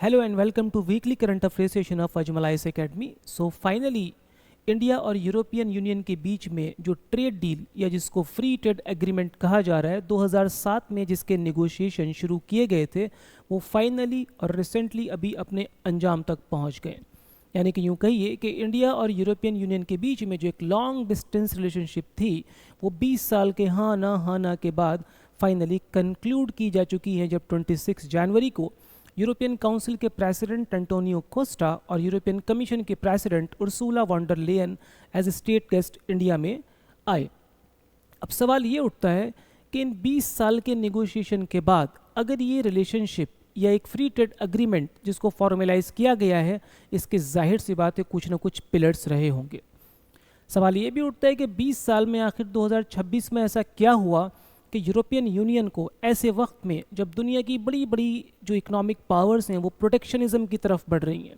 Hello and welcome to weekly current affairs session of Ajmal IAS Academy. So finally India और European union के बीच में जो trade deal या जिसको free trade agreement कहा जा रहा है 2007 में जिसके नेगोशिएशन शुरू किए गए थे वो फाइनली और रिसेंटली अभी अपने अंजाम तक पहुंच गए। यानी कि यूँ कहिए कि इंडिया और यूरोपियन यूनियन के बीच में जो एक लॉन्ग डिस्टेंस रिलेशनशिप थी वो 20 साल के हाँ ना के बाद फाइनली कंक्लूड की जा चुकी है, जब 26 जनवरी को यूरोपियन काउंसिल के प्रेसिडेंट एंटोनियो कोस्टा और यूरोपियन कमीशन के president Ursula von der Leyen as a state guest India में आए। अब सवाल ये उठता है कि इन 20 साल के नेगोशिएशन के बाद अगर ये रिलेशनशिप या एक फ्री ट्रेड अग्रीमेंट जिसको फॉर्मलाइज किया गया है, इसके जाहिर सी बात है कुछ ना कुछ पिलर्स रहे होंगे। सवाल ये भी उठता है कि 20 साल में आखिर 2026 में ऐसा क्या हुआ कि यूरोपियन यूनियन को ऐसे वक्त में जब दुनिया की बड़ी बड़ी जो इकोनॉमिक पावर्स हैं वो प्रोटेक्शनिज्म की तरफ बढ़ रही हैं,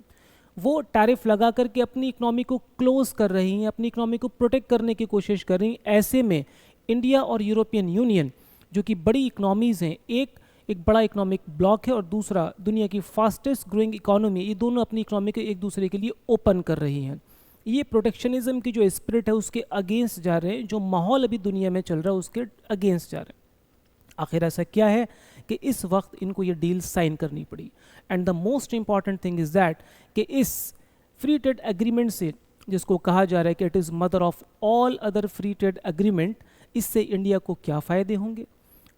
वो टैरिफ लगा करके अपनी इकोनॉमी को क्लोज कर रही हैं, अपनी इकोनॉमी को प्रोटेक्ट करने की कोशिश कर रही हैं। ऐसे में इंडिया और यूरोपियन यूनियन जो कि बड़ी इकोनॉमीज़ हैं, एक बड़ा इकोनॉमिक ब्लॉक है और दूसरा दुनिया की फास्टेस्ट ग्रोइंग इकोनॉमी, ये दोनों अपनी इकोनॉमी को एक दूसरे के लिए ओपन कर रही हैं। ये प्रोटेक्शनिज्म की जो स्पिरिट है उसके अगेंस्ट जा रहे हैं, जो माहौल अभी दुनिया में चल रहा है उसके अगेंस्ट जा रहे हैं। आखिर ऐसा क्या है कि इस वक्त इनको ये डील साइन करनी पड़ी। And the most important thing is that कि इस फ्री ट्रेड एग्रीमेंट से, जिसको कहा जा रहा है कि it is mother of all other free trade agreement, इससे इंडिया को क्या फ़ायदे होंगे,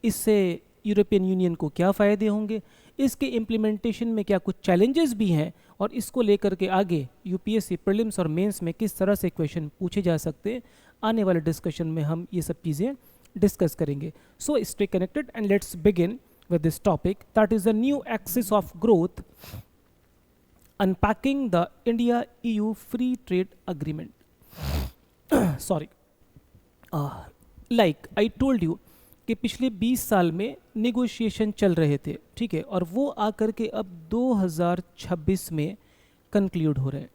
इससे यूरोपियन यूनियन को क्या फ़ायदे होंगे, इसके इम्प्लीमेंटेशन में क्या कुछ चैलेंजेस भी हैं, और इसको लेकर के आगे यूपीएससी प्रीलिम्स और मेंस में किस तरह से क्वेश्चन पूछे जा सकते हैं, आने वाले डिस्कशन में हम ये सब चीज़ें डिस्कस करेंगे। So stay connected and let's begin with this topic, that is the new axis of growth, unpacking the India EU free trade agreement. Sorry, like I told you कि पिछले 20 साल में नेगोशिएशन चल रहे थे, ठीक है, और वो आकर के अब 2026 में कंक्लूड हो रहे हैं।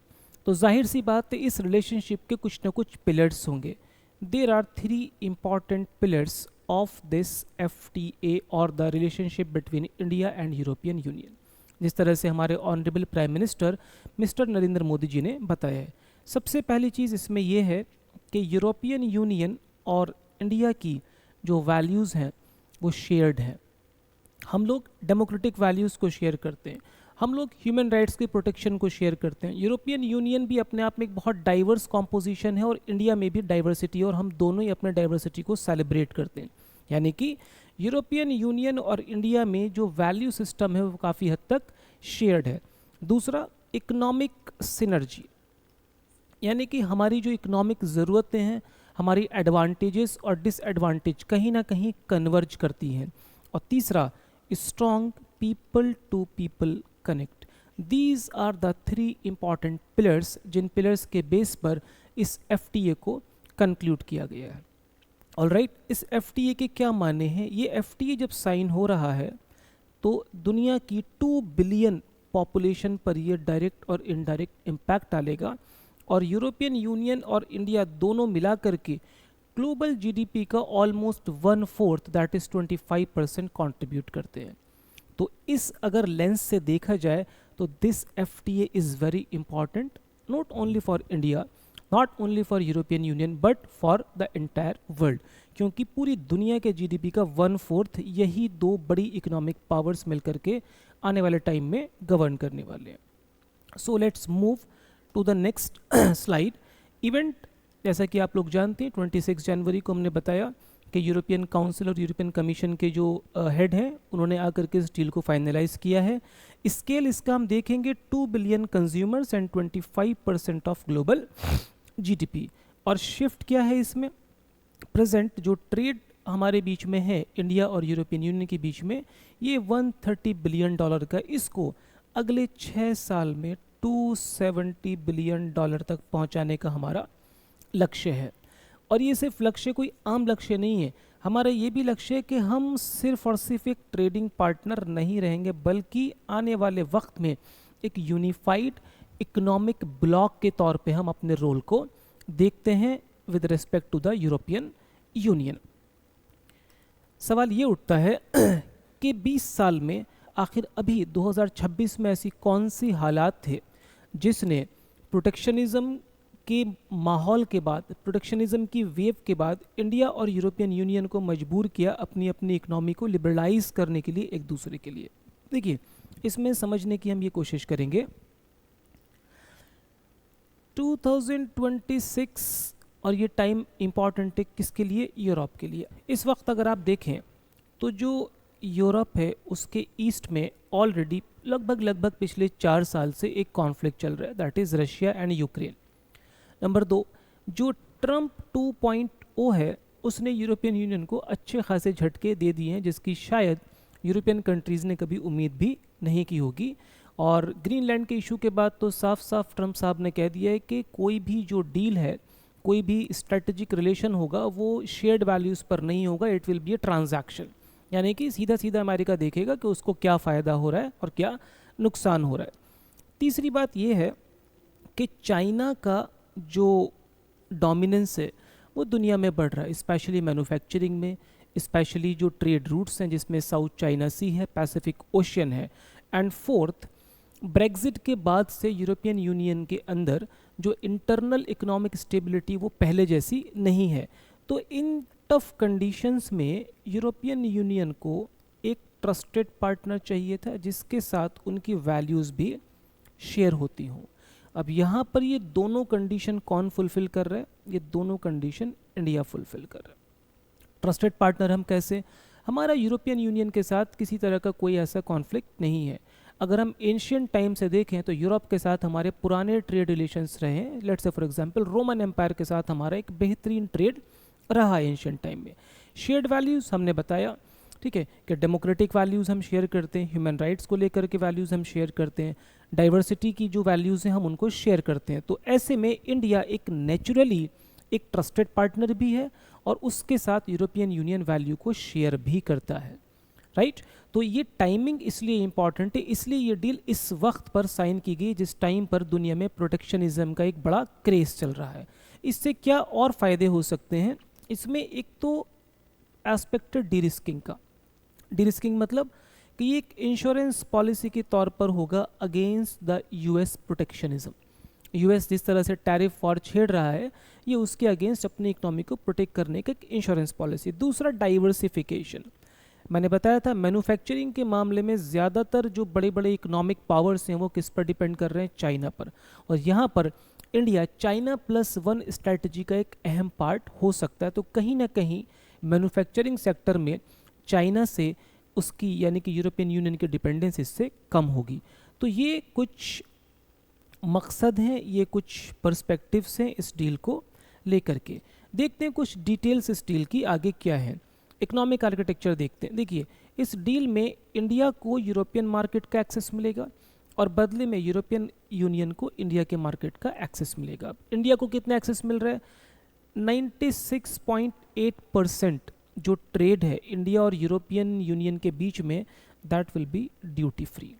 तो जाहिर सी बात है इस रिलेशनशिप के कुछ ना कुछ पिलर्स होंगे। There are 3 important pillars of this FTA or the relationship between India and European Union, जिस तरह से हमारे honourable prime minister mister Narendra Modi ji ने बताया है। सबसे पहली चीज़ इसमें यह है कि यूरोपियन यूनियन और इंडिया की जो वैल्यूज़ हैं वो शेयर्ड हैं। हम लोग डेमोक्रेटिक वैल्यूज़ को शेयर करते हैं, हम लोग ह्यूमन राइट्स के प्रोटेक्शन को शेयर करते हैं। यूरोपियन यूनियन भी अपने आप में एक बहुत डाइवर्स कॉम्पोजिशन है और इंडिया में भी डाइवर्सिटी है, और हम दोनों ही अपने डाइवर्सिटी को सेलिब्रेट करते हैं। यानी कि यूरोपियन यूनियन और इंडिया में जो वैल्यू सिस्टम है वो काफ़ी हद तक शेयर्ड है। दूसरा, इकोनॉमिक सिनर्जी, यानी कि हमारी जो इकोनॉमिक ज़रूरतें हैं, हमारी एडवांटेजेस और डिसएडवांटेज कहीं ना कहीं कन्वर्ज करती हैं। और तीसरा, strong people to people connect. These are the 3 important pillars जिन पिलर्स के बेस पर इस FTA को कंक्लूड किया गया है। ऑलराइट, इस FTA के क्या माने हैं? ये FTA जब साइन हो रहा है तो दुनिया की 2 बिलियन पॉपुलेशन पर ये डायरेक्ट और इनडायरेक्ट इम्पैक्ट डालेगा, और यूरोपियन यूनियन और इंडिया दोनों मिला करके ग्लोबल GDP का ऑलमोस्ट 1/4 दैट इज़ 25% कॉन्ट्रीब्यूट करते हैं। तो इस अगर लेंस से देखा जाए तो this FTA is very important, not only for India, not only for European union, but for the entire world, क्योंकि पूरी दुनिया के GDP का 1/4 यही 2 बड़ी इकोनॉमिक पावर्स मिलकर के आने वाले टाइम में गवर्न करने वाले हैं। So let's move to the next slide. Event, जैसा कि आप लोग जानते हैं, 26 जनवरी को हमने बताया कि यूरोपियन काउंसिल और यूरोपियन कमीशन के जो हेड हैं उन्होंने आकर के इस डील को फाइनलाइज किया है। स्केल इसका हम देखेंगे 2 billion consumers and 25% of global GDP। और शिफ्ट क्या है इसमें? प्रेजेंट जो ट्रेड हमारे बीच में है इंडिया और यूरोपियन यूनियन के बीच में, ये $130 बिलियन का, इसको अगले 6 साल में $270 बिलियन तक पहुंचाने का हमारा लक्ष्य है। और ये सिर्फ लक्ष्य कोई आम लक्ष्य नहीं है, हमारा ये भी लक्ष्य है कि हम सिर्फ और सिर्फ एक ट्रेडिंग पार्टनर नहीं रहेंगे, बल्कि आने वाले वक्त में एक यूनिफाइड इकोनॉमिक ब्लॉक के तौर पे हम अपने रोल को देखते हैं with respect to the European Union. सवाल ये उठता है कि 20 साल में आखिर अभी 2026 में ऐसी कौन सी हालात थे जिसने प्रोटेक्शनिज्म के माहौल के बाद, प्रोटेक्शनिज्म की वेव के बाद इंडिया और यूरोपियन यूनियन को मजबूर किया अपनी अपनी इकनॉमी को लिबरलाइज करने के लिए एक दूसरे के लिए। देखिए, इसमें समझने की हम ये कोशिश करेंगे। 2026 और ये टाइम इम्पॉर्टेंट है किसके लिए? यूरोप के लिए। इस वक्त अगर आप देखें तो जो यूरोप है उसके ईस्ट में ऑलरेडी लगभग पिछले 4 साल से एक कॉन्फ्लिक्ट चल रहा है, that is Russia and Ukraine. Number 2, जो ट्रम्प 2.0 है उसने यूरोपियन यूनियन को अच्छे खासे झटके दे दिए हैं जिसकी शायद यूरोपियन कंट्रीज़ ने कभी उम्मीद भी नहीं की होगी। और ग्रीनलैंड के इशू के बाद तो साफ साफ ट्रम्प साहब ने कह दिया है कि कोई भी जो डील है, कोई भी स्ट्रेटजिक रिलेशन होगा वो शेयर्ड वैल्यूज़ पर नहीं होगा, it will be a transaction. यानी कि सीधा सीधा अमेरिका देखेगा कि उसको क्या फ़ायदा हो रहा है और क्या नुकसान हो रहा है। तीसरी बात यह है कि चाइना का जो डोमिनेंस है वो दुनिया में बढ़ रहा है, स्पेशली मैन्युफैक्चरिंग में, स्पेशली जो ट्रेड रूट्स हैं जिसमें साउथ चाइना सी है, पैसिफिक ओशियन है। एंड फोर्थ, ब्रेग्जिट के बाद से यूरोपियन यूनियन के अंदर जो इंटरनल इकोनॉमिक स्टेबिलिटी वो पहले जैसी नहीं है। तो इन टफ कंडीशंस में यूरोपियन यूनियन को एक ट्रस्टेड पार्टनर चाहिए था जिसके साथ उनकी वैल्यूज़ भी शेयर होती हों। अब यहाँ पर ये दोनों कंडीशन कौन फुलफ़िल कर रहा है? ये दोनों कंडीशन इंडिया फुलफ़िल कर रहा है। ट्रस्टेड पार्टनर हम कैसे? हमारा यूरोपियन यूनियन के साथ किसी तरह का कोई ऐसा कॉन्फ्लिक्ट नहीं है। अगर हम एंशियंट टाइम से देखें तो यूरोप के साथ हमारे पुराने ट्रेड रिलेशंस रहे हैं। Let's say for example Roman empire के साथ हमारा एक बेहतरीन ट्रेड रहा है एंशियंट टाइम में। शेयर्ड वैल्यूज़ हमने बताया, ठीक है, कि डेमोक्रेटिक वैल्यूज़ हम शेयर करते हैं, ह्यूमन राइट्स को लेकर के वैल्यूज़ हम शेयर करते हैं, डाइवर्सिटी की जो वैल्यूज़ हैं हम उनको शेयर करते हैं। तो ऐसे में इंडिया एक नेचुरली एक ट्रस्टेड पार्टनर भी है और उसके साथ यूरोपियन यूनियन वैल्यू को शेयर भी करता है, राइट। तो ये टाइमिंग इसलिए इम्पॉर्टेंट है, इसलिए ये डील इस वक्त पर साइन की गई जिस टाइम पर दुनिया में प्रोटेक्शनिज्म का एक बड़ा क्रेज चल रहा है। इससे क्या और फ़ायदे हो सकते हैं? इसमें एक तो एस्पेक्ट है डी रिस्किंग का। डी रिस्किंग मतलब कि ये एक इंश्योरेंस पॉलिसी के तौर पर होगा against the US protectionism. US जिस तरह से टैरिफ वॉर छेड़ रहा है, ये उसके अगेंस्ट अपनी इकोनॉमी को प्रोटेक्ट करने का एक इंश्योरेंस पॉलिसी। दूसरा डाइवर्सिफिकेशन, मैंने बताया था मैन्युफैक्चरिंग के मामले में ज़्यादातर जो बड़े बड़े इकोनॉमिक पावर्स हैं वो किस पर डिपेंड कर रहे हैं? चाइना पर। और यहाँ पर इंडिया चाइना +1 स्ट्रैटेजी का एक अहम पार्ट हो सकता है। तो कहीं ना कहीं मैन्युफैक्चरिंग सेक्टर में चाइना से उसकी यानी कि यूरोपियन यूनियन की डिपेंडेंस इससे कम होगी। तो ये कुछ मकसद हैं, ये कुछ पर्सपेक्टिव्स हैं इस डील को लेकर के। देखते हैं कुछ डिटेल्स इस डील की आगे क्या है। इकोनॉमिक आर्किटेक्चर देखते हैं। देखिए, इस डील में इंडिया को यूरोपियन मार्केट का एक्सेस मिलेगा और बदले में यूरोपियन यूनियन को इंडिया के मार्केट का एक्सेस मिलेगा। इंडिया को कितना एक्सेस मिल रहा है? 96.8% जो ट्रेड है इंडिया और यूरोपियन यूनियन के बीच में, that will be duty free.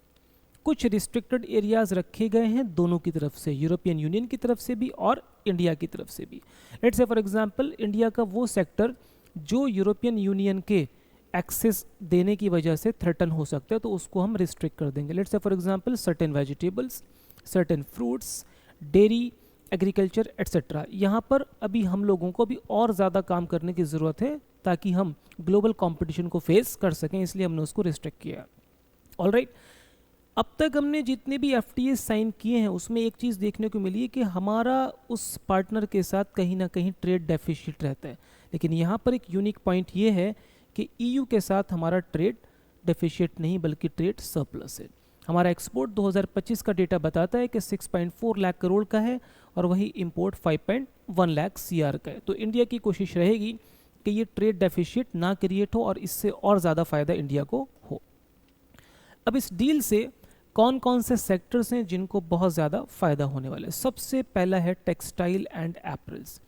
कुछ रिस्ट्रिक्टेड एरियाज रखे गए हैं दोनों की तरफ से, यूरोपियन यूनियन की तरफ से भी और इंडिया की तरफ से भी। Let's say for example India का वो सेक्टर जो यूरोपियन यूनियन के एक्सेस देने की वजह से थ्रेटन हो सकता है तो उसको हम रिस्ट्रिक्ट कर देंगे। Let's say for example certain vegetables, certain fruits, dairy, agriculture etcetera. यहाँ पर अभी हम लोगों को भी और ज़्यादा काम करने की ज़रूरत है ताकि हम ग्लोबल कंपटीशन को फेस कर सकें, इसलिए हमने उसको रिस्ट्रिक्ट किया। ऑलराइट, अब तक हमने जितने भी FTA साइन किए हैं उसमें एक चीज़ देखने को मिली है कि हमारा उस पार्टनर के साथ कहीं ना कहीं ट्रेड डेफिसिट रहता है। लेकिन यहाँ पर एक यूनिक पॉइंट ये है कि EU के साथ हमारा ट्रेड डेफिशिएट नहीं बल्कि ट्रेड सरप्लस है। हमारा एक्सपोर्ट 2025 का डेटा बताता है कि 6.4 लाख करोड़ का है और वही इंपोर्ट 5.1 लाख CR का है। तो इंडिया की कोशिश रहेगी कि ये ट्रेड डेफिशिएट ना क्रिएट हो और इससे और ज़्यादा फ़ायदा इंडिया को हो। अब इस डील से कौन कौन से सेक्टर्स हैं जिनको बहुत ज़्यादा फ़ायदा होने वाला है? सबसे पहला है टेक्सटाइल एंड एपरल्स।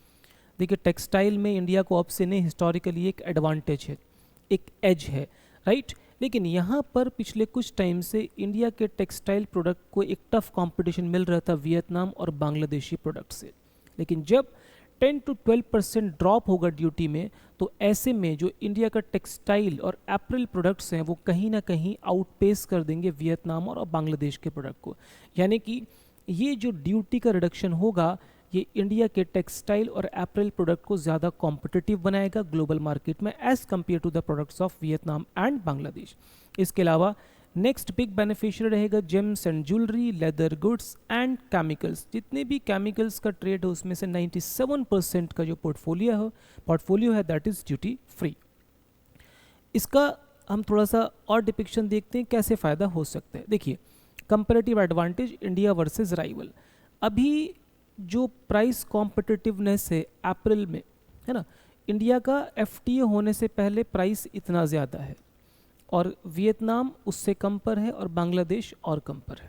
देखिए, टेक्सटाइल में इंडिया को अब से नहीं हिस्टोरिकली एक एडवांटेज है, एक एज है, राइट। लेकिन यहाँ पर पिछले कुछ टाइम से इंडिया के टेक्सटाइल प्रोडक्ट को एक टफ कंपटीशन मिल रहा था वियतनाम और बांग्लादेशी प्रोडक्ट से। लेकिन जब 10 to 12% ड्रॉप होगा ड्यूटी में, तो ऐसे में जो इंडिया का टेक्सटाइल और एप्रिल प्रोडक्ट्स हैं वो कहीं ना कहीं आउटपेस कर देंगे वियतनाम और बांग्लादेश के प्रोडक्ट को। यानी कि ये जो ड्यूटी का रिडक्शन होगा ये इंडिया के टेक्सटाइल और एप्रिल प्रोडक्ट को ज़्यादा कॉम्पिटिटिव बनाएगा ग्लोबल मार्केट में as compare to the products of Vietnam and Bangladesh. इसके अलावा नेक्स्ट बिग बेनिफिशियरी रहेगा gems and jewellery, leather goods and chemicals. जितने भी केमिकल्स का ट्रेड है उसमें से 97% का जो पोर्टफोलियो है दैट इज़ ड्यूटी फ्री। इसका हम थोड़ा सा और डिपिक्शन देखते हैं कैसे फ़ायदा हो सकता है। देखिए, comparative advantage India versus rival. अभी जो प्राइस कॉम्पिटिटिवनेस है अप्रैल में, है ना, इंडिया का एफटीए होने से पहले प्राइस इतना ज़्यादा है और वियतनाम उससे कम पर है और बांग्लादेश और कम पर है।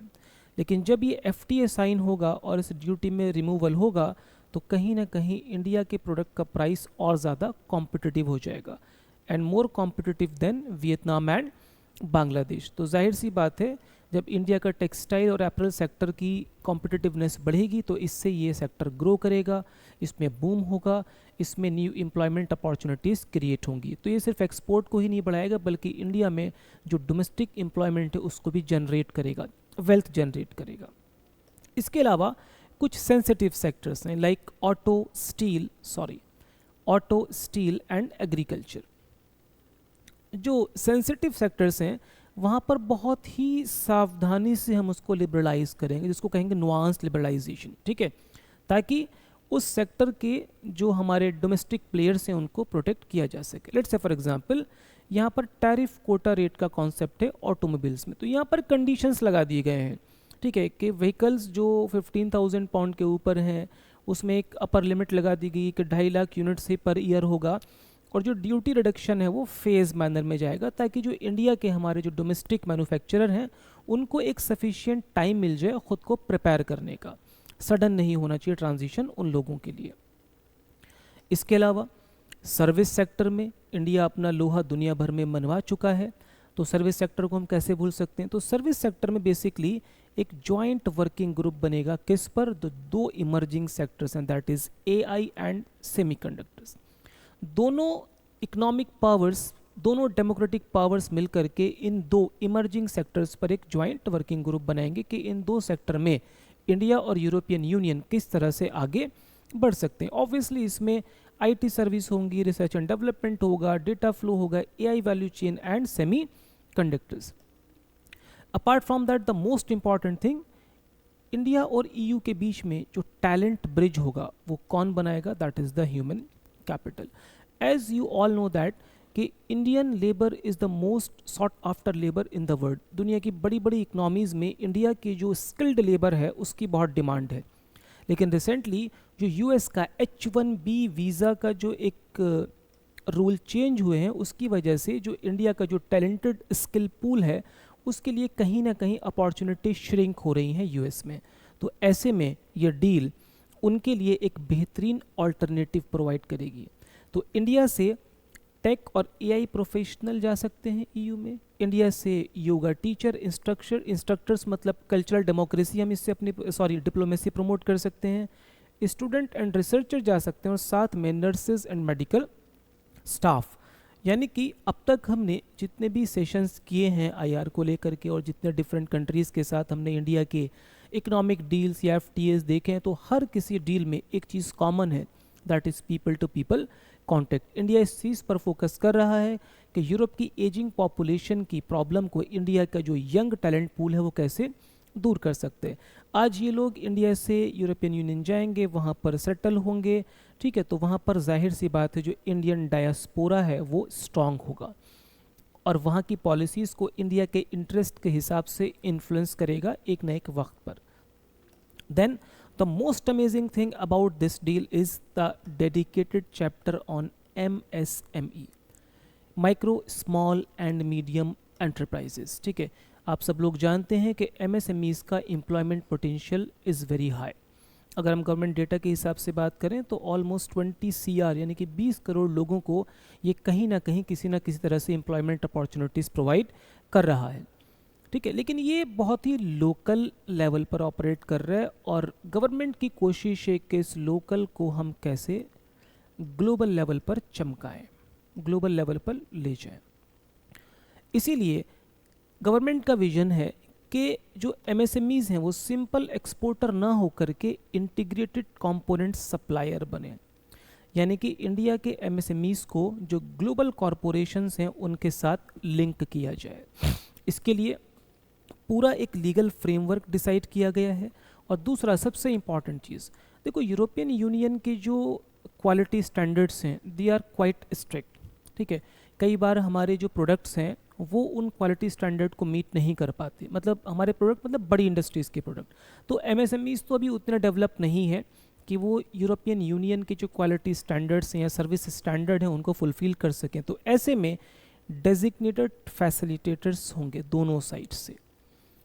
लेकिन जब ये एफटीए साइन होगा और इस ड्यूटी में रिमूवल होगा तो कहीं ना कहीं इंडिया के प्रोडक्ट का प्राइस और ज़्यादा कॉम्पिटिटिव हो जाएगा and more competitive than Vietnam and Bangladesh. तो जाहिर सी बात है जब इंडिया का टेक्सटाइल और एपरल सेक्टर की कॉम्पिटिटिवनेस बढ़ेगी तो इससे ये सेक्टर ग्रो करेगा, इसमें बूम होगा, इसमें न्यू एम्प्लॉयमेंट अपॉर्चुनिटीज़ क्रिएट होंगी। तो ये सिर्फ एक्सपोर्ट को ही नहीं बढ़ाएगा बल्कि इंडिया में जो डोमेस्टिक एम्प्लॉयमेंट है उसको भी जनरेट करेगा, वेल्थ जनरेट करेगा। इसके अलावा कुछ सेंसिटिव सेक्टर्स हैं like auto steel and agriculture. जो सेंसिटिव सेक्टर्स हैं वहाँ पर बहुत ही सावधानी से हम उसको लिबरलाइज करेंगे, जिसको कहेंगे नुआंस लिबरलाइजेशन, ठीक है, ताकि उस सेक्टर के जो हमारे डोमेस्टिक प्लेयर्स हैं उनको प्रोटेक्ट किया जा सके। लेट्स से फॉर एग्जांपल यहाँ पर टैरिफ कोटा रेट का कॉन्सेप्ट है ऑटोमोबाइल्स में, तो यहाँ पर कंडीशंस लगा दिए गए हैं, ठीक है, कि व्हीकल्स जो 15,000 पाउंड के ऊपर हैं उसमें एक अपर लिमिट लगा दी गई कि 2.5 लाख यूनिट्स ही पर ईयर होगा और जो ड्यूटी रिडक्शन है वो फेज़ मैनर में जाएगा ताकि जो इंडिया के हमारे जो डोमेस्टिक मैन्युफैक्चरर हैं उनको एक सफिशिएंट टाइम मिल जाए ख़ुद को प्रिपेयर करने का। सडन नहीं होना चाहिए ट्रांजिशन उन लोगों के लिए। इसके अलावा सर्विस सेक्टर में इंडिया अपना लोहा दुनिया भर में मनवा चुका है, तो सर्विस सेक्टर को हम कैसे भूल सकते हैं। तो सर्विस सेक्टर में बेसिकली एक जॉइंट वर्किंग ग्रुप बनेगा, किस पर, दो इमर्जिंग सेक्टर्स हैं, that is AI and semiconductors. दोनों इकोनॉमिक पावर्स, दोनों डेमोक्रेटिक पावर्स मिलकर के इन दो इमर्जिंग सेक्टर्स पर एक जॉइंट वर्किंग ग्रुप बनाएंगे कि इन दो सेक्टर में इंडिया और यूरोपियन यूनियन किस तरह से आगे बढ़ सकते हैं। ऑब्वियसली इसमें आईटी सर्विस होंगी, रिसर्च एंड डेवलपमेंट होगा, डेटा फ्लो होगा, AI value chain and semi conductors. Apart from that the most important thing, India और ईयू के बीच में जो टैलेंट ब्रिज होगा वो कौन बनाएगा, that is the human capital. As you all know that कि Indian labour is the most sought after labour in the world. दुनिया की बड़ी बड़ी इकनॉमीज़ में इंडिया की जो स्किल्ड लेबर है उसकी बहुत डिमांड है, लेकिन रिसेंटली जो यूएस का H1B वीज़ा का जो एक रूल चेंज हुए हैं उसकी वजह से जो इंडिया का जो टैलेंटेड स्किल पूल है उसके लिए कहीं ना कहीं अपॉर्चुनिटी श्रिंक हो रही हैं यूएस में। तो ऐसे में ये डील उनके लिए एक बेहतरीन ऑल्टरनेटिव प्रोवाइड करेगी। तो इंडिया से टेक और एआई प्रोफेशनल जा सकते हैं ईयू में, इंडिया से योगा टीचर, इंस्ट्रक्टर्स मतलब कल्चरल डेमोक्रेसी हम इससे अपनी डिप्लोमेसी प्रमोट कर सकते हैं, स्टूडेंट एंड रिसर्चर जा सकते हैं और साथ में नर्सेज एंड मेडिकल स्टाफ। यानी कि अब तक हमने जितने भी सेशंस किए हैं आईआर को लेकर के और जितने डिफरेंट कंट्रीज़ के साथ हमने इंडिया के इकोनॉमिक डील्स या एफटीएस देखे हैं, तो हर किसी डील में एक चीज़ कॉमन है, that is people to people contact. India इस चीज़ पर फोकस कर रहा है कि यूरोप की एजिंग पॉपुलेशन की प्रॉब्लम को इंडिया का जो यंग टैलेंट पूल है वो कैसे दूर कर सकते हैं। आज ये लोग इंडिया से यूरोपियन यूनियन जाएंगे, वहाँ पर सेटल होंगे, ठीक है, तो वहाँ पर जाहिर सी बात है जो इंडियन डायस्पोरा है वो स्ट्रांग होगा और वहाँ की पॉलिसीज़ को इंडिया के इंटरेस्ट के हिसाब से इन्फ्लुएंस करेगा एक न एक वक्त पर। Then the most amazing thing about this deal is the dedicated chapter on MSME, micro small and medium enterprises। ठीक है, आप सब लोग जानते हैं कि MSMEs का employment potential is very high. अगर हम गवर्नमेंट डेटा के हिसाब से बात करें तो ऑलमोस्ट 20 CR यानी कि 20 करोड़ लोगों को ये कहीं ना कहीं किसी ना किसी तरह से एम्प्लॉयमेंट अपॉर्चुनिटीज़ प्रोवाइड कर रहा है। ठीक है। लेकिन ये बहुत ही लोकल लेवल पर ऑपरेट कर रहा है और गवर्नमेंट की कोशिश है कि इस लोकल को हम कैसे ग्लोबल लेवल पर चमकाएं, ग्लोबल लेवल पर ले जाएं। इसीलिए गवर्नमेंट का विजन है कि जो एमएसएमईज हैं वो सिंपल एक्सपोर्टर ना होकर के इंटीग्रेटेड कंपोनेंट सप्लायर बने, यानी कि इंडिया के एमएसएमईज को जो ग्लोबल कॉरपोरेशंस हैं उनके साथ लिंक किया जाए। इसके लिए पूरा एक लीगल फ्रेमवर्क डिसाइड किया गया है। और दूसरा सबसे इम्पॉर्टेंट चीज़, देखो यूरोपियन यूनियन के जो क्वालिटी स्टैंडर्ड्स हैं दे आर क्वाइट स्ट्रिक्ट, ठीक है। कई बार हमारे जो प्रोडक्ट्स हैं वो उन क्वालिटी स्टैंडर्ड को मीट नहीं कर पाते, मतलब हमारे प्रोडक्ट मतलब बड़ी इंडस्ट्रीज़ के प्रोडक्ट। तो एमएसएमईज तो अभी उतने डेवलप नहीं है कि वो यूरोपियन यूनियन के जो क्वालिटी स्टैंडर्ड्स हैं या सर्विस स्टैंडर्ड हैं उनको फुलफ़िल कर सकें। तो ऐसे में डेजिग्नेटेड फैसिलिटेटर्स होंगे दोनों साइड से,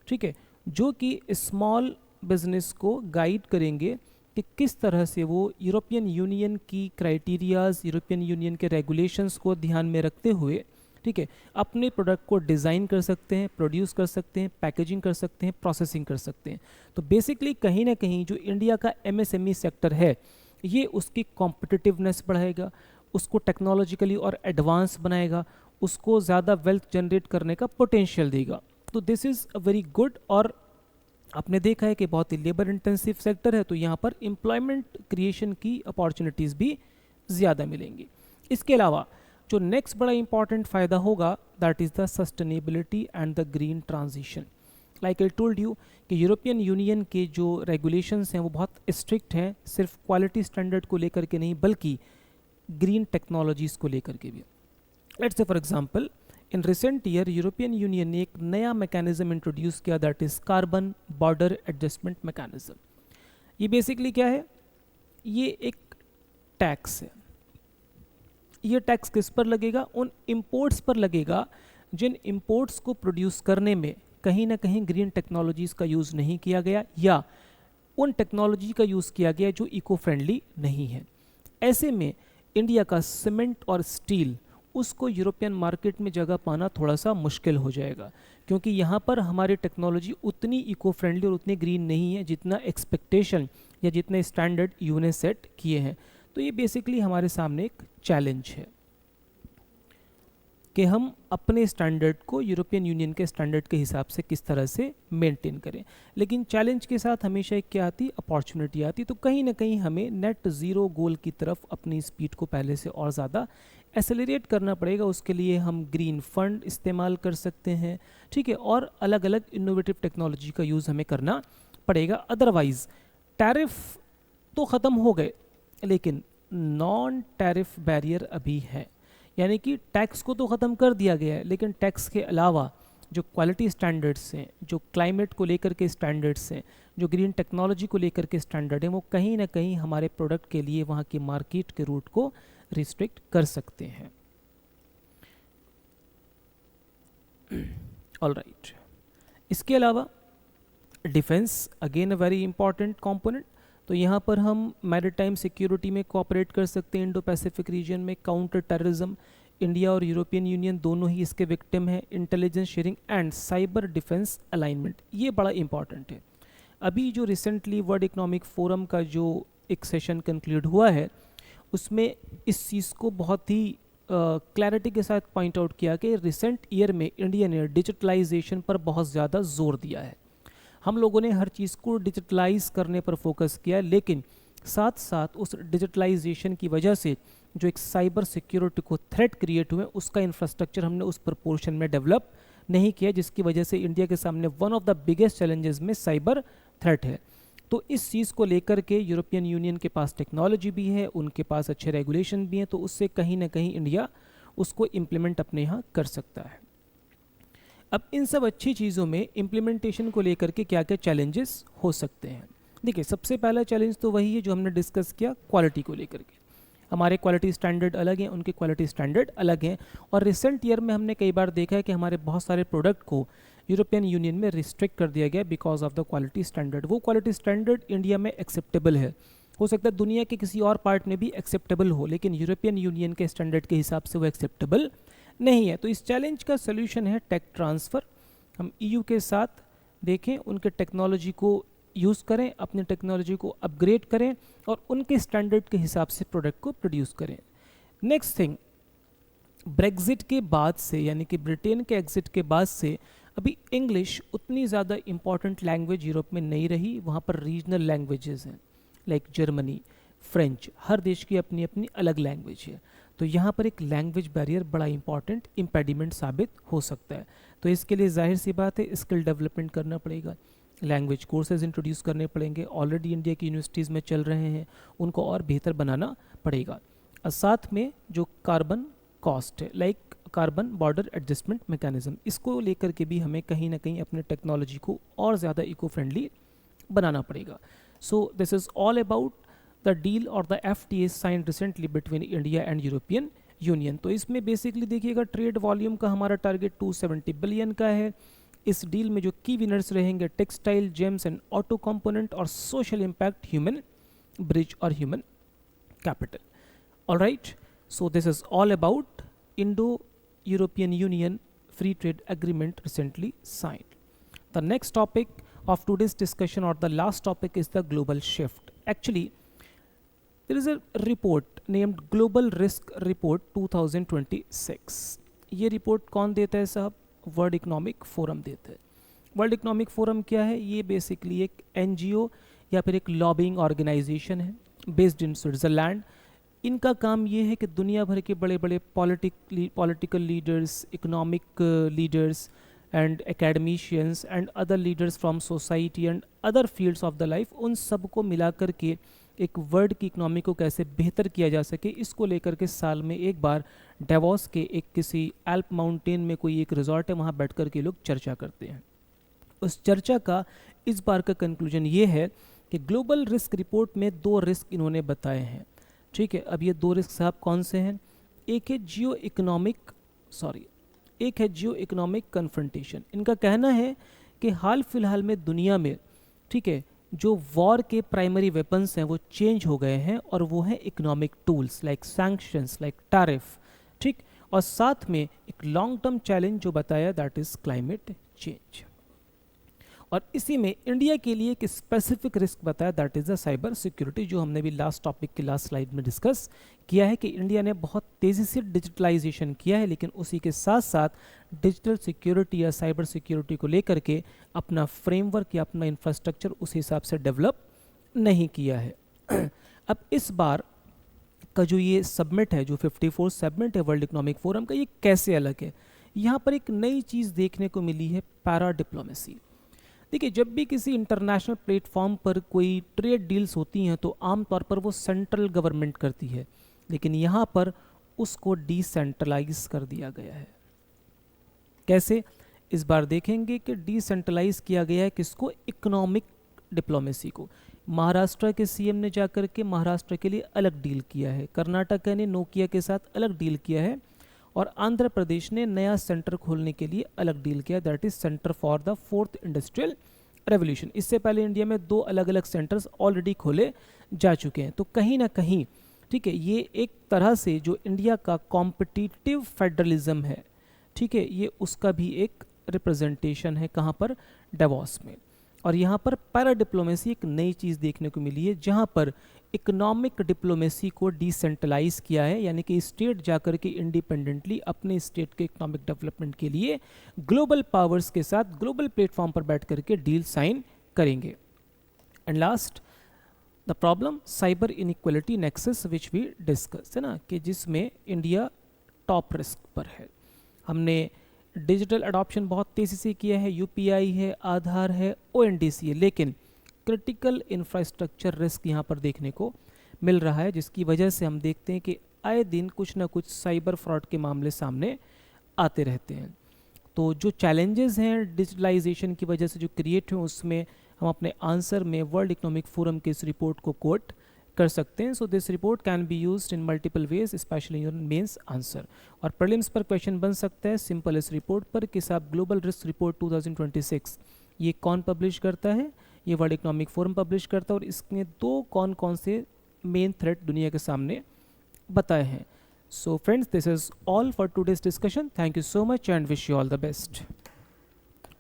ठीक है, जो कि स्मॉल बिजनेस को गाइड करेंगे कि किस तरह से वो यूरोपियन यूनियन की क्राइटेरियाज, यूरोपियन यूनियन के रेगुलेशंस को ध्यान में रखते हुए, ठीक है, अपने प्रोडक्ट को डिज़ाइन कर सकते हैं, प्रोड्यूस कर सकते हैं, पैकेजिंग कर सकते हैं, प्रोसेसिंग कर सकते हैं। तो बेसिकली कहीं ना कहीं जो इंडिया का एमएसएमई सेक्टर है ये उसकी कॉम्पिटिटिवनेस बढ़ाएगा, उसको टेक्नोलॉजिकली और एडवांस बनाएगा, उसको ज़्यादा वेल्थ जनरेट करने का पोटेंशियल देगा। तो this is a very good. और आपने देखा है कि बहुत ही लेबर इंटेंसिव सेक्टर है, तो यहाँ पर एम्प्लॉयमेंट क्रिएशन की अपॉर्चुनिटीज़ भी ज़्यादा मिलेंगी। इसके अलावा जो नेक्स्ट बड़ा इंपॉर्टेंट फ़ायदा होगा that is the sustainability and the green transition. Like I told you कि यूरोपियन यूनियन के जो रेगुलेशंस हैं वो बहुत स्ट्रिक्ट हैं, सिर्फ क्वालिटी स्टैंडर्ड को लेकर के नहीं बल्कि ग्रीन टेक्नोलॉजीज़ को लेकर के भी। Let's say for example in recent year European union ने एक नया मैकेनिज्म इंट्रोड्यूस किया that is carbon border adjustment mechanism. ये बेसिकली क्या है, ये एक टैक्स है। ये टैक्स किस पर लगेगा, उन इंपोर्ट्स पर लगेगा जिन इंपोर्ट्स को प्रोड्यूस करने में कहीं ना कहीं ग्रीन टेक्नोलॉजीज़ का यूज़ नहीं किया गया या उन टेक्नोलॉजी का यूज़ किया गया जो इको फ्रेंडली नहीं है। ऐसे में इंडिया का सीमेंट और स्टील उसको यूरोपियन मार्केट में जगह पाना थोड़ा सा मुश्किल हो जाएगा, क्योंकि यहाँ पर हमारी टेक्नोलॉजी उतनी इको फ्रेंडली और उतनी ग्रीन नहीं है जितना एक्सपेक्टेशन या जितने स्टैंडर्ड यू ने सेट किए हैं। तो ये बेसिकली हमारे सामने एक चैलेंज है कि हम अपने स्टैंडर्ड को यूरोपियन यूनियन के स्टैंडर्ड के हिसाब से किस तरह से मेंटेन करें। लेकिन चैलेंज के साथ हमेशा एक क्या आती, अपॉर्चुनिटी आती। तो कहीं ना कहीं हमें नेट ज़ीरो गोल की तरफ अपनी स्पीड को पहले से और ज़्यादा एसेलरेट करना पड़ेगा। उसके लिए हम ग्रीन फंड इस्तेमाल कर सकते हैं, ठीक है, और अलग अलग इनोवेटिव टेक्नोलॉजी का यूज़ हमें करना पड़ेगा। अदरवाइज़ टैरिफ तो ख़त्म हो गए लेकिन नॉन टैरिफ बैरियर अभी है, यानी कि टैक्स को तो ख़त्म कर दिया गया है लेकिन टैक्स के अलावा जो क्वालिटी स्टैंडर्ड्स हैं, जो क्लाइमेट को लेकर के स्टैंडर्ड्स हैं, जो ग्रीन टेक्नोलॉजी को लेकर के स्टैंडर्ड हैं, वो कहीं ना कहीं हमारे प्रोडक्ट के लिए वहाँ की मार्केट के रूट को रिस्ट्रिक्ट कर सकते हैं। ऑल राइट, इसके अलावा defence again a very important component. तो यहाँ पर हम मैरीटाइम सिक्योरिटी में कोऑपरेट कर सकते हैं, इंडो पैसिफिक रीजन में काउंटर टेररिज्म। इंडिया और यूरोपियन यूनियन दोनों ही इसके विक्टिम हैं। Intelligence sharing and cyber defence alignment, ये बड़ा इंपॉर्टेंट है। अभी जो रिसेंटली वर्ल्ड इकोनॉमिक फोरम का जो एक सेशन कंक्लूड हुआ है उसमें इस चीज़ को बहुत ही क्लैरिटी के साथ पॉइंट आउट किया कि रिसेंट ईयर में इंडिया ने डिजिटलाइजेशन पर बहुत ज़्यादा जोर दिया है। हम लोगों ने हर चीज़ को डिजिटलाइज करने पर फोकस किया, लेकिन साथ साथ उस डिजिटलाइजेशन की वजह से जो एक साइबर सिक्योरिटी को थ्रेट क्रिएट हुए उसका इंफ्रास्ट्रक्चर हमने उस प्रपोर्शन में डेवलप नहीं किया, जिसकी वजह से इंडिया के सामने one of the biggest challenges में साइबर थ्रेट है। तो इस चीज़ को लेकर के यूरोपियन यूनियन के पास टेक्नोलॉजी भी है, उनके पास अच्छे रेगुलेशन भी हैं, तो उससे कहीं ना कहीं इंडिया उसको इम्प्लीमेंट अपने यहाँ कर सकता है। अब इन सब अच्छी चीज़ों में इम्प्लीमेंटेशन को लेकर के क्या क्या चैलेंजेस हो सकते हैं। देखिए, सबसे पहला चैलेंज तो वही है जो हमने डिस्कस किया, क्वालिटी को लेकर के। हमारे क्वालिटी स्टैंडर्ड अलग हैं, उनके क्वालिटी स्टैंडर्ड अलग हैं, और रिसेंट ईयर में हमने कई बार देखा है कि हमारे बहुत सारे प्रोडक्ट को यूरोपियन यूनियन में रिस्ट्रिक्ट कर दिया गया because of the quality standard. वो क्वालिटी स्टैंडर्ड इंडिया में एक्सेप्टेबल है, हो सकता है दुनिया के किसी और पार्ट में भी एक्सेप्टेबल हो, लेकिन यूरोपियन यूनियन के स्टैंडर्ड के हिसाब से वो एक्सेप्टेबल नहीं है। तो इस चैलेंज का सोल्यूशन है टेक ट्रांसफ़र। हम EU के साथ देखें, उनके टेक्नोलॉजी को यूज़ करें, अपनी टेक्नोलॉजी को अपग्रेड करें और उनके स्टैंडर्ड के हिसाब से प्रोडक्ट को प्रोड्यूस करें। नेक्स्ट थिंग, ब्रेग्जिट के बाद से, यानी कि ब्रिटेन के एग्जिट के बाद से अभी इंग्लिश उतनी ज़्यादा इम्पॉर्टेंट लैंग्वेज यूरोप में नहीं रही। वहाँ पर रीजनल लैंग्वेजेस हैं, लाइक जर्मनी, फ्रेंच, हर देश की अपनी अपनी अलग लैंग्वेज है। तो यहाँ पर एक लैंग्वेज बैरियर बड़ा इंपॉर्टेंट इम्पेडिमेंट साबित हो सकता है। तो इसके लिए जाहिर सी बात है स्किल डेवलपमेंट करना पड़ेगा, लैंग्वेज कोर्सेज इंट्रोड्यूस करने पड़ेंगे, ऑलरेडी इंडिया की यूनिवर्सिटीज़ में चल रहे हैं, उनको और बेहतर बनाना पड़ेगा। और साथ में जो कार्बन कॉस्ट है, like carbon border adjustment mechanism, इसको लेकर के भी हमें कहीं ना कहीं अपने टेक्नोलॉजी को और ज़्यादा इको फ्रेंडली बनाना पड़ेगा। So this is all about the deal और the FTA sign recently between India and European Union. तो इसमें बेसिकली देखिएगा ट्रेड वॉल्यूम का हमारा टारगेट 270 बिलियन का है। इस डील में जो की विनर्स रहेंगे textile, James and auto component, और सोशल इम्पैक्ट, ह्यूमन ब्रिज और human capital. Alright, so this is all about Indo-European Union Free Trade Agreement recently signed. The next topic of today's discussion, or the last topic, is the global shift. Actually, there is a report named Global Risk Report 2026. ये report कौन देता है साहब? World economic forum देता है। World economic forum क्या है? ये बेसिकली एक NGO या फिर एक लॉबिंग ऑर्गेनाइजेशन है बेस्ड इन स्विट्ज़रलैंड। इनका काम ये है कि दुनिया भर के बड़े बड़े political leaders, economic leaders and academicians and other leaders from society and other fields of the life, उन सब को मिला कर के एक वर्ल्ड की इकोनॉमी को कैसे बेहतर किया जा सके, इसको लेकर के साल में एक बार डेवोस के एक किसी एल्प माउंटेन में कोई एक रिजॉर्ट है, वहाँ बैठ कर के लोग चर्चा करते हैं। उस चर्चा का इस बार का कंक्लूजन ये है कि ग्लोबल रिस्क रिपोर्ट में 2 रिस्क इन्होंने बताए हैं। ठीक है, अब ये 2 रिस्क साहब कौन से हैं? एक है जियो इकोनॉमिक कन्फ्रंटेशन। इनका कहना है कि हाल फिलहाल में दुनिया में, ठीक है, जो वॉर के प्राइमरी वेपन्स हैं वो चेंज हो गए हैं, और वो हैं economic tools like sanctions, like tariff, ठीक। और साथ में एक लॉन्ग टर्म चैलेंज जो बताया, दैट इज क्लाइमेट चेंज। और इसी में इंडिया के लिए एक स्पेसिफिक रिस्क बताया, that is the cyber security, जो हमने भी लास्ट टॉपिक के लास्ट स्लाइड में डिस्कस किया है कि इंडिया ने बहुत तेज़ी से डिजिटलाइजेशन किया है, लेकिन उसी के साथ साथ डिजिटल सिक्योरिटी या साइबर सिक्योरिटी को लेकर के अपना फ्रेमवर्क या अपना इंफ्रास्ट्रक्चर उस हिसाब से डेवलप नहीं किया है। अब इस बार का जो ये सबमिट है, जो 54 सबमिट है वर्ल्ड इकोनॉमिक फोरम का, ये कैसे अलग है? यहाँ पर एक नई चीज़ देखने को मिली है, पैरा डिप्लोमेसी। देखिए, जब भी किसी इंटरनेशनल प्लेटफॉर्म पर कोई ट्रेड डील्स होती हैं तो आमतौर पर वो सेंट्रल गवर्नमेंट करती है, लेकिन यहाँ पर उसको डिसेंट्रलाइज कर दिया गया है। कैसे? इस बार देखेंगे कि डिसेंट्रलाइज किया गया है किसको? इकोनॉमिक डिप्लोमेसी को। महाराष्ट्र के CM ने जाकर के महाराष्ट्र के लिए अलग डील किया है, कर्नाटक ने नोकिया के साथ अलग डील किया है, और आंध्र प्रदेश ने नया सेंटर खोलने के लिए अलग डील किया, that is centre for the 4th industrial revolution. इससे पहले इंडिया में 2 अलग अलग सेंटर्स ऑलरेडी खोले जा चुके हैं। तो कहीं ना कहीं, ठीक है, ये एक तरह से जो इंडिया का कॉम्पिटिटिव फेडरलिज्म है, ठीक है, ये उसका भी एक रिप्रेजेंटेशन है। कहाँ पर? डेवोस में। और यहाँ पर पैरा डिप्लोमेसी एक नई चीज़ देखने को मिली है, जहाँ पर इकोनॉमिक डिप्लोमेसी को डिसेंट्रलाइज किया है, यानी कि स्टेट जाकर के इंडिपेंडेंटली अपने स्टेट के इकोनॉमिक डेवलपमेंट के लिए ग्लोबल पावर्स के साथ ग्लोबल प्लेटफॉर्म पर बैठ करके डील साइन करेंगे। And last, the problem cyber inequality nexus which we discuss, है ना, कि जिसमें इंडिया टॉप रिस्क पर है। हमने डिजिटल अडॉप्शन बहुत तेज़ी से किया है, UPI है, आधार है, ONDC है, लेकिन क्रिटिकल इंफ्रास्ट्रक्चर रिस्क यहाँ पर देखने को मिल रहा है, जिसकी वजह से हम देखते हैं कि आए दिन कुछ ना कुछ साइबर फ्रॉड के मामले सामने आते रहते हैं। तो जो चैलेंजेस हैं डिजिटलाइजेशन की वजह से जो क्रिएट हुए, उसमें हम अपने आंसर में वर्ल्ड इकोनॉमिक फोरम के इस रिपोर्ट को कोट कर सकते हैं। So this report can be used in multiple ways, specially in mains answer. और प्रीलिम्स पर क्वेश्चन बन सकता है सिंपल इस रिपोर्ट पर कि साहब ग्लोबल रिस्क रिपोर्ट 2026 ये कौन पब्लिश करता है? ये वर्ल्ड इकोनॉमिक फोरम पब्लिश करता है, और इसमें 2 कौन कौन से मेन थ्रेट दुनिया के सामने बताए हैं। So friends, this is all for today's discussion. Thank you so much and wish you all the best.